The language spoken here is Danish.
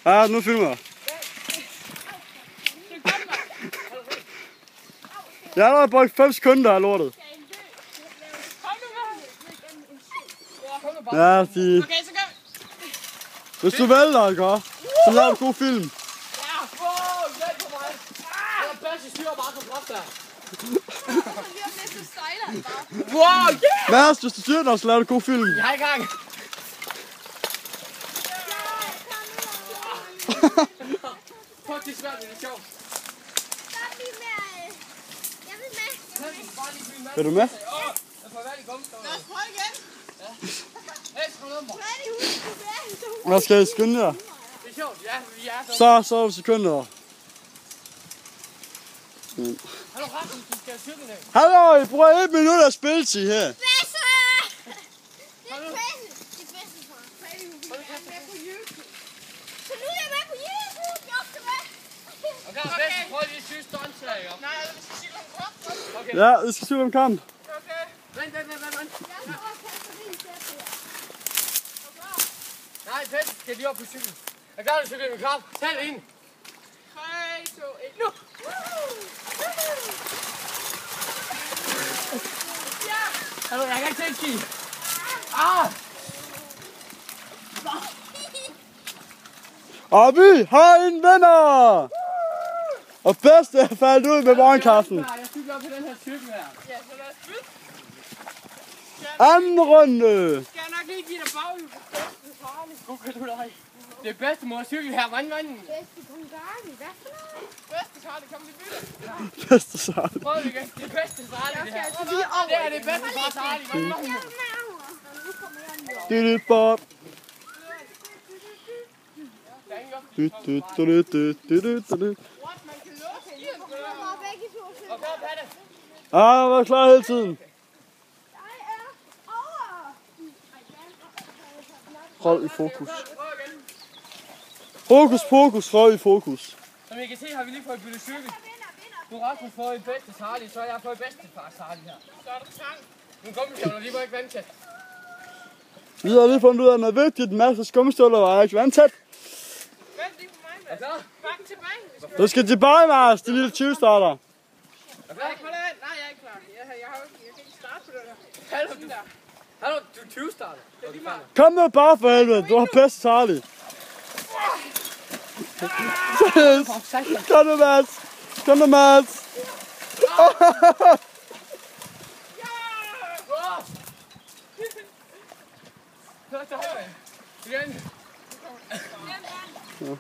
Ja, nu filmer jeg. Jeg har allerede brugt 5 sekunder af lortet. Ja, de... Okay, så gør vi. Hvis du vælger, ikke? Så laver du god film. Ja, wow, hjælp på mig. Jeg er bedst i styrer bare som krop der. Wow, yeah! Mads, hvis du styrer dig, så laver du god film. Jeg er i gang. Fuck, det er svært, men det er sjovt. Vil du med? Jeg får valgt i gummistøvler. Lad os prøve igen. Hvad skal I skynde jer? Det er sjovt, ja, vi er så. Så er du sekunder. Hallo, Rasmus, du skal have cyklen af. Hallo, I bruger 1 minut at spille til her. Det er bedste for mig. Jeg er med på YouTube. Så nu er jeg med på YouTube. Jeg skal med. Okay, prøv lige at syge ståndslag op. Nej, vi skal sige om kamp. Okay. Ja, I skal cykle om kamp. Okay. Vent. Jeg skal kaste din sæt her. Nej, Pet, skal lige op på cyklen. Jeg gør det, cyklen med klar. Tag det ind. 3, 2, 1, nu! Hallo, jeg kan ikke tænke ski. Ah! Og vi har en vinder! Og bedste er faldet ud med morgenkaffen. Jeg cykler op på den her cykel her. Ja, så lad os bytte. Anden runde. Skal jeg nok lige give dig baghjul på bedste farlig. Okay, du dig. Det er bedste måde at cykle her. Vand. Bedste Bulgari, hvad for noget? Bedste farlig, kom vi bytte. Bedste sejl. Prøv igen. Det er bedste farlig det her. Altså lige over. Det er det bedste farlig. Vand. Nu kommer jeg lige over. Det er lidt bort. Der er ingen op. Du. Man kan lukke hende. Nu kommer begge to til. Og prøv at patte. Ah, jeg var klar hele tiden. Jeg er over. Hold i fokus. Prøv igen. Fokus, hold i fokus. Som I kan se, har vi lige fået byttet cykel. Nu har Rasmus fået en bedste Harley, så har jeg fået bedste fars Harley her. Så er der sang. Nu gummistøvler, lige var ikke vandtæt. Vi har lige fundet ud af noget vigtigt. En masse skummestøvler var ikke vandtæt. Vent lige på mig, Er mand. du klar? Bak tilbage. Du skal tilbage, Mars. Det lille 20-starter. Er du klar? Nej, jeg er ikke klar. Jeg kan ikke starte på det der. Hallo, du er 20 starter. Det er lige meget. Kom nu bare for helvede. Du har bedste Charlie. Kom nu, Mads. Kom nu, Mads. Så til højre. Igen. Igen,